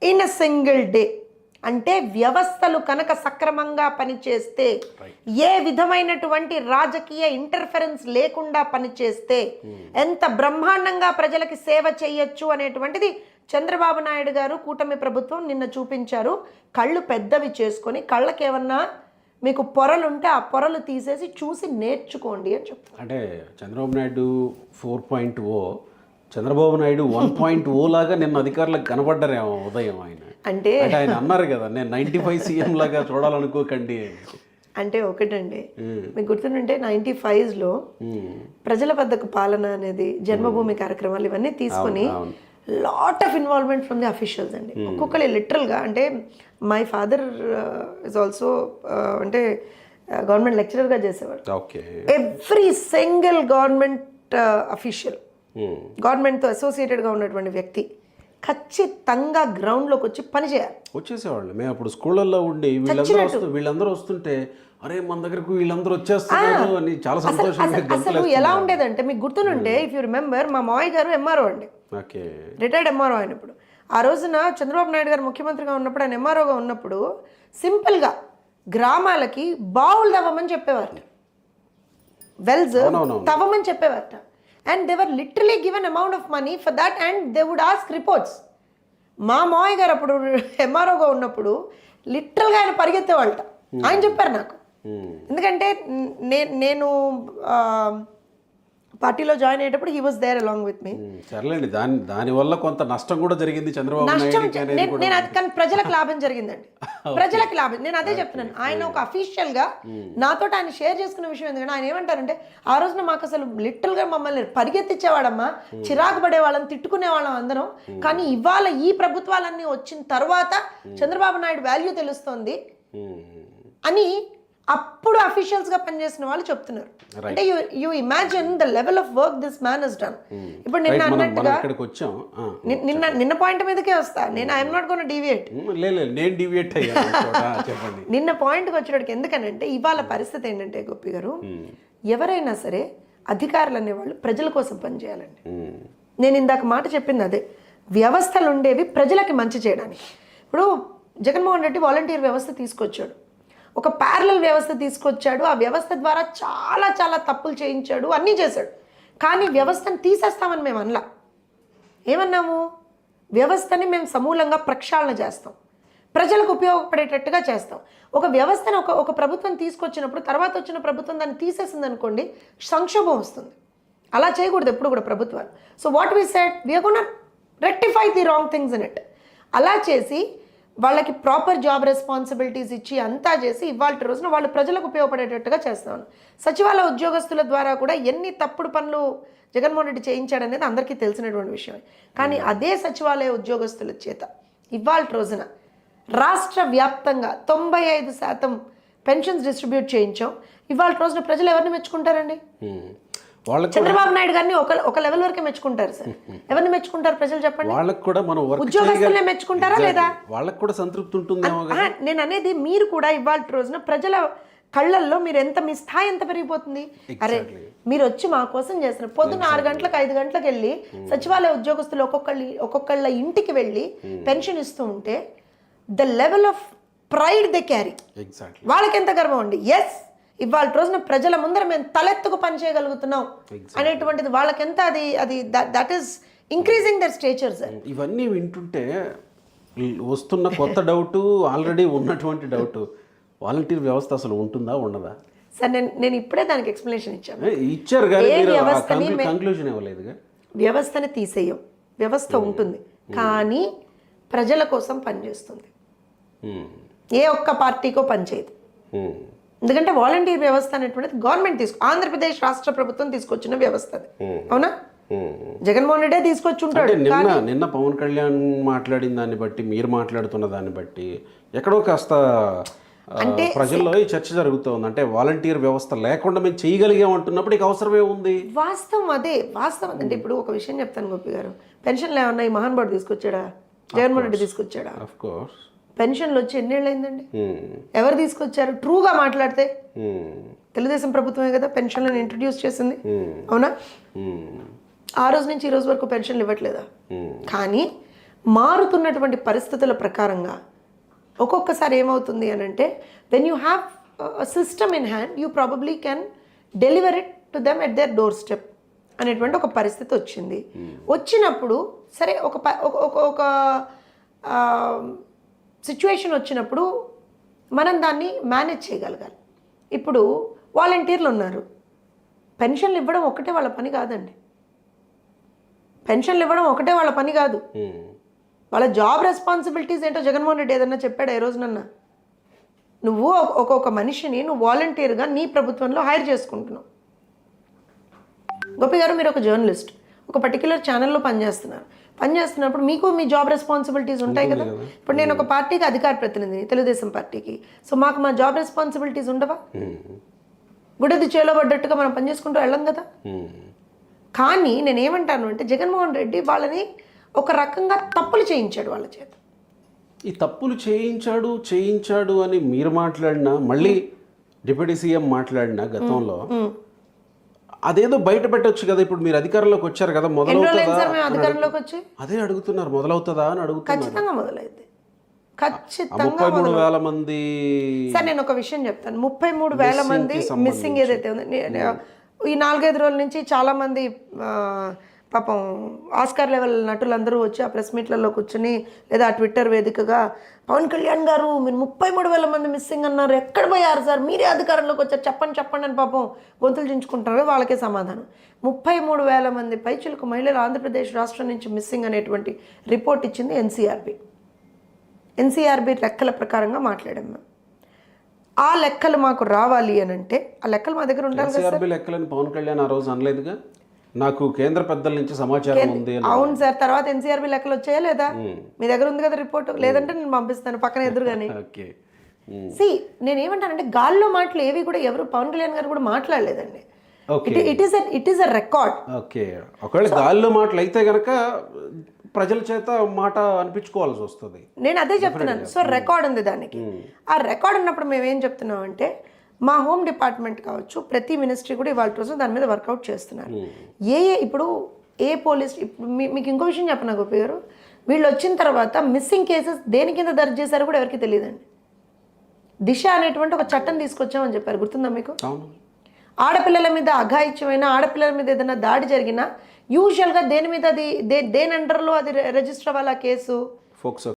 In a single day. అంటే వ్యవస్థలు కనుక సక్రమంగా పనిచేస్తే, ఏ విధమైనటువంటి రాజకీయ ఇంటర్ఫరెన్స్ లేకుండా పనిచేస్తే ఎంత బ్రహ్మాండంగా ప్రజలకి సేవ చేయొచ్చు అనేటువంటిది చంద్రబాబు నాయుడు గారు, కూటమి ప్రభుత్వం నిన్న చూపించారు. కళ్ళు పెద్దవి చేసుకొని, కళ్ళకి ఏమన్నా మీకు పొరలుంటే ఆ పొరలు తీసేసి చూసి నేర్చుకోండి అని చెప్తారు. అంటే చంద్రబాబు నాయుడు 4.0, చంద్రబాబు నాయుడు 1.0 లాగా నిన్న అధికారులకు కనబడ్డారేమో ఉదయం. అంటే ఆయన అన్నారు కదా, నేను 95 సీఎం లాగా చూడాలనుకోకండి. అంటే ఒకటండి, మీకు గుర్తుంటే 95లో ప్రజల వద్దకు పాలన అనేది, జన్మభూమి కార్యక్రమాలు ఇవన్నీ తీసుకొని lot of involvement from the officials అండి. ఒక్కొక్కరు లిటరల్గా, అంటే మై ఫాదర్ ఇస్ ఆల్సో అంటే గవర్నమెంట్ లెక్చరర్గా చేసేవాడు. ఎవ్రీ సింగిల్ గవర్నమెంట్ అఫీషియల్, గవర్నమెంట్తో అసోసియేటెడ్గా ఉన్నటువంటి వ్యక్తి ఖచ్చితంగా గ్రౌండ్లోకి వచ్చి పని చేయాలి. వచ్చేసేవాళ్ళు. మేము అప్పుడు స్కూళ్ళల్లో ఉండి వీళ్ళందరూ వస్తుంటే, అరే మన దగ్గరకు వీళ్ళందరూ వచ్చేస్తున్నారు అని చాలా సంతోషంగా. అసలు ఎలా ఉండేదంటే, మీకు గుర్తుంటే, ఇఫ్ యూ రిమెంబర్, మా మావయ్య గారు ఎంఆర్ఓ అండి, రిటైర్డ్ ఎంఆర్ఓ ఆయన. ఇప్పుడు ఆ రోజున చంద్రబాబు నాయుడు గారు ముఖ్యమంత్రిగా ఉన్నప్పుడు, ఆయన ఎంఆర్ఓగా ఉన్నప్పుడు సింపుల్గా గ్రామాలకి బావులు తవ్వమని చెప్పేవారు, wells తవ్వమని చెప్పేవారట. And they were literally given amount of money for that, and they would ask reports. మా మావయ్య గారు అప్పుడు ఎంఆర్ఓగా ఉన్నప్పుడు లిటరల్గా ఆయన పరిగెత్తేవాళ్ళట. ఆయన చెప్పారు నాకు. ఎందుకంటే నేను పార్టీలో జాయిన్ అయ్యేటప్పుడు he was there along with me. సర్లేండి, దాని వల్ల కొంత నష్టం కూడా జరిగింది చంద్రబాబు నష్టం. నేను అది, కానీ ప్రజలకు లాభం జరిగిందండి, ప్రజలకు లాభం. నేను అదే చెప్తున్నాను. ఆయన ఒక అఫీషియల్ గా నాతో ఆయన షేర్ చేసుకున్న విషయం ఎందుకంటే, ఆయన ఏమంటారంటే, ఆ రోజున మాకు అసలు లిటరల్ గా మమ్మల్ని పరిగెత్తిచ్చేవాడమ్మా, చిరాకు పడే వాళ్ళం, తిట్టుకునే వాళ్ళం అందరం. కానీ ఇవాళ ఈ ప్రభుత్వాలన్నీ వచ్చిన తర్వాత చంద్రబాబు నాయుడు వాల్యూ తెలుస్తోంది అని అప్పుడు అఫీషియల్స్ గా పనిచేసిన వాళ్ళు చెప్తున్నారు. అంటే you imagine the level of work this man has done. ఇప్పుడు నిన్న అన్నట్టుగా నిన్న పాయింట్ మీదకే వస్తా నేను. I'm not gonna deviate. నిన్న పాయింట్కి వచ్చేటప్పుడు ఎందుకనంటే, ఇవాళ పరిస్థితి ఏంటంటే గోపి గారు, ఎవరైనా సరే అధికారులు అనేవాళ్ళు ప్రజల కోసం పనిచేయాలండి. నేను ఇందాక మాట చెప్పింది అదే, వ్యవస్థలు ఉండేవి ప్రజలకి మంచి చేయడానికి. ఇప్పుడు జగన్మోహన్ రెడ్డి వాలంటీర్ వ్యవస్థ తీసుకొచ్చాడు, ఒక ప్యారలల్ వ్యవస్థ తీసుకొచ్చాడు. ఆ వ్యవస్థ ద్వారా చాలా చాలా తప్పులు చేయించాడు, అన్నీ చేశాడు. కానీ వ్యవస్థను తీసేస్తామని మేము అనలా. ఏమన్నాము? వ్యవస్థని మేము సమూలంగా ప్రక్షాళన చేస్తాం, ప్రజలకు ఉపయోగపడేటట్టుగా చేస్తాం. ఒక వ్యవస్థను ఒక ప్రభుత్వం తీసుకొచ్చినప్పుడు తర్వాత వచ్చిన ప్రభుత్వం దాన్ని తీసేసింది అనుకోండి, సంక్షోభం వస్తుంది. అలా చేయకూడదు ఎప్పుడు కూడా ప్రభుత్వాలు. So what we said, we're gonna rectify the wrong things in it. అలా చేసి వాళ్ళకి ప్రాపర్ జాబ్ రెస్పాన్సిబిలిటీస్ ఇచ్చి అంతా చేసి ఇవాళ రోజున వాళ్ళు ప్రజలకు ఉపయోగపడేటట్టుగా చేస్తాను. సచివాలయ ఉద్యోగస్తుల ద్వారా కూడా ఎన్ని తప్పుడు పనులు జగన్మోహన్ రెడ్డి చేయించాడనేది అందరికీ తెలిసినటువంటి విషయమే. కానీ అదే సచివాలయ ఉద్యోగస్తుల చేత ఇవాళ రోజున రాష్ట్ర వ్యాప్తంగా 95% పెన్షన్స్ డిస్ట్రిబ్యూట్ చేయించాం. ఇవాళ రోజున ప్రజలు ఎవరిని మెచ్చుకుంటారండి? చంద్రబాబు నాయుడు గారిని ఒక లెవెల్ వరకే మెచ్చుకుంటారు సార్. ఎవరిని మెచ్చుకుంటారు ప్రజలు చెప్పండి? వాళ్ళకి కూడా మనం ఉద్యోగస్తులనే మెచ్చుకుంటారా లేదా? వాళ్ళకి కూడా సంతృప్తి ఉంటుంది. నేను అనేది, మీరు కూడా ఇవాళ రోజున ప్రజల కళ్ళల్లో మీరు ఎంత, మీ స్థాయి ఎంత పెరిగిపోతుంది. అరే మీరు వచ్చి మా కోసం చేస్తున్నారు. పొద్దున్న 6 గంటలకు 5 గంటలకు వెళ్ళి సచివాలయ ఉద్యోగస్తులు ఒక్కొక్కళ్ళ ఇంటికి వెళ్ళి పెన్షన్ ఇస్తూ ఉంటే the level of pride they carry, వాళ్ళకి ఎంత గర్వం అండి. ఎస్, ఇవాళ రోజున ప్రజల ముందర మేము తలెత్తుకు పనిచేయగలుగుతున్నాం అనేటువంటిది వాళ్ళకెంత, అది that is increasing their stature sir. ఇవన్నీ వింటుంటే వస్తున్న కొత్త డౌట్, ఆల్రెడీ ఉన్నటువంటి డౌట్, వాలంటీర్ వ్యవస్థ అసలు ఉంటుందా ఉండదా సార్? నేను ఇప్పుడే దానికి ఎక్స్ప్లెనేషన్ ఇచ్చారు కానీ కంక్లూజన్ ఇవ్వలేదుగా. వ్యవస్థని తీసేయం, వ్యవస్థ ఉంటుంది కానీ ప్రజల కోసం పనిచేస్తుంది. ఏ ఒక్క పార్టీకో పనిచేయదు. ఎందుకంటే వాలంటీర్ వ్యవస్థ అనేటువంటిది గవర్నమెంట్ ఆంధ్రప్రదేశ్ రాష్ట్ర ప్రభుత్వం తీసుకొచ్చిన వ్యవస్థ అది. అవునా? జగన్మోహన్ రెడ్డి తీసుకొచ్చి ఉంటాడు. నిన్న పవన్ కళ్యాణ్ మాట్లాడిన దాన్ని బట్టి, మీరు మాట్లాడుతున్న దాన్ని బట్టి ఎక్కడో కాస్త అంటే ప్రజల్లో ఈ చర్చ జరుగుతుంది. అంటే వాలంటీర్ వ్యవస్థ లేకుండా మేము చేయగలిగాం అంటున్నప్పుడు ఇక అవసరమే ఉంది. వాస్తవం అదే, వాస్తవం. అంటే ఇప్పుడు ఒక విషయం చెప్తాను గోపి గారు, పెన్షన్లు ఏమన్నా ఈ మహానుభావుడు తీసుకొచ్చాడా? జగన్మోహన్ రెడ్డి తీసుకొచ్చాడా? Of course. పెన్షన్లు వచ్చి ఎన్నేళ్ళు అయిందండి? ఎవరు తీసుకొచ్చారు? ట్రూగా మాట్లాడితే తెలుగుదేశం ప్రభుత్వమే కదా పెన్షన్లను ఇంట్రడ్యూస్ చేసింది. అవునా? ఆ రోజు నుంచి ఈ రోజు వరకు పెన్షన్లు ఇవ్వట్లేదా? కానీ మారుతున్నటువంటి పరిస్థితుల ప్రకారంగా ఒక్కొక్కసారి ఏమవుతుంది అని అంటే when you have system in hand you probably can deliver it to them at their doorstep అనేటువంటి ఒక పరిస్థితి వచ్చింది. వచ్చినప్పుడు సరే ఒక సిచ్యువేషన్ వచ్చినప్పుడు మనం దాన్ని మేనేజ్ చేయగలగాలి. ఇప్పుడు వాలంటీర్లు ఉన్నారు, పెన్షన్లు ఇవ్వడం ఒకటే వాళ్ళ పని కాదండి. పెన్షన్లు ఇవ్వడం ఒకటే వాళ్ళ పని కాదు. వాళ్ళ జాబ్ రెస్పాన్సిబిలిటీస్ ఏంటో జగన్మోహన్ రెడ్డి ఏదన్నా చెప్పాడు ఏ రోజునన్నా? నువ్వు ఒక్కొక్క మనిషిని నువ్వు వాలంటీర్గా నీ ప్రభుత్వంలో హైర్ చేసుకుంటున్నావు. గోపి గారు, మీరు ఒక జర్నలిస్ట్, ఒక పర్టికులర్ ఛానల్లో పనిచేస్తున్నప్పుడు మీకు మీ జాబ్ రెస్పాన్సిబిలిటీస్ ఉంటాయి కదా. ఇప్పుడు నేను ఒక పార్టీకి అధికార ప్రతినిధిని, తెలుగుదేశం పార్టీకి. సో మాకు మా జాబ్ రెస్పాన్సిబిలిటీస్ ఉండవా? గుడిది చేలో పడ్డట్టుగా మనం పనిచేసుకుంటూ వెళ్ళం కదా. కానీ నేనేమంటాను అంటే జగన్మోహన్ రెడ్డి వాళ్ళని ఒక రకంగా తప్పులు చేయించాడు వాళ్ళ చేత. ఈ తప్పులు చేయించాడు అని మీరు మాట్లాడినా, మళ్ళీ డిప్యూటీ సీఎం మాట్లాడినా గతంలో అదేదో బయట పెట్టొచ్చు కదా. ఇప్పుడు మీరు అధికారంలోకి వచ్చారు కదా, మొదలవుతుందా? అధికారంలోకి వచ్చి అదే అడుగుతున్నారు, మొదలవుతుందా అని అడుగుతున్నారు. ఖచ్చితంగా మొదలైంది, ఖచ్చితంగా 33,000 మంది. సార్ నేను ఒక విషయం చెప్తాను, 33,000 మంది మిస్సింగ్ ఏదైతే ఉందో, ఈ 4-5 రోజుల నుంచి చాలా మంది పాపం ఆస్కార్ లెవెల్ నటులందరూ వచ్చి ఆ ప్రెస్ మీట్లలో కూర్చుని లేదా ఆ ట్విట్టర్ వేదికగా పవన్ కళ్యాణ్ గారు మీరు 33,000 మంది మిస్సింగ్ అన్నారు, ఎక్కడ పోయారు సార్, మీరే అధికారంలోకి వచ్చారు, చెప్పండి అని పాపం గొంతులు చించుకుంటారు. వాళ్ళకే సమాధానం 33,000 మంది పైచిలకు మహిళలు ఆంధ్రప్రదేశ్ రాష్ట్రం నుంచి మిస్సింగ్ అనేటువంటి రిపోర్ట్ ఇచ్చింది ఎన్సీఆర్బీ లెక్కల ప్రకారంగా మాట్లాడాం మేము. ఆ లెక్కలు మాకు రావాలి అని అంటే ఆ లెక్కలు మా దగ్గర ఉండాలి కదా. ఎన్సీఆర్బీ లెక్కలని పవన్ కళ్యాణ్ ఆ రోజు అనలేదుగా, నాకు కేంద్ర పెద్దల నుంచి సమాచారం ఉంది. అవును సార్, తర్వాత ఎన్సీఆర్బీ లెక్కలు వచ్చాయా లేదా? మీ దగ్గర ఉంది కదా రిపోర్ట్, లేదంటే నేను పంపిస్తాను పక్కన ఎదురుగానే. నేనేమంటానంటే గాల్లో మాటలు ఏవి కూడా ఎవరు పవన్ కళ్యాణ్ గారు కూడా మాట్లాడలేదండి. It is a record. Okay, ఒకవేళ గాల్లో మాటలు అయితే గనక ప్రజల చేత మాట అనిపించుకోవాల్సి వస్తుంది. నేను అదే చెప్తున్నాను. సో రికార్డ్ ఉంది దానికి. ఆ రికార్డ్ ఉన్నప్పుడు మేము ఏం చెప్తున్నాం అంటే మా హోమ్ డిపార్ట్మెంట్ కావచ్చు, ప్రతి మినిస్ట్రీ కూడా ఇవాళ రోజు దాని మీద వర్కౌట్ చేస్తున్నారు. ఇప్పుడు ఏ పోలీస్, ఇప్పుడు మీకు ఇంకో విషయం చెప్పనా గోపి గారు, వీళ్ళు వచ్చిన తర్వాత మిస్సింగ్ కేసెస్ దేని కింద దర్జు చేశారో కూడా ఎవరికి తెలియదండి. దిశ అనేటువంటి ఒక చట్టం తీసుకొచ్చామని చెప్పారు, గుర్తుందా మీకు? ఆడపిల్లల మీద అఘాయిత్యమైన, ఆడపిల్లల మీద ఏదైనా దాడి జరిగినా యూజువల్గా దేని మీద అది దేని అండర్లో అది రిజిస్టర్ అవ్వాలి ఆ కేసు? ఫోక్సో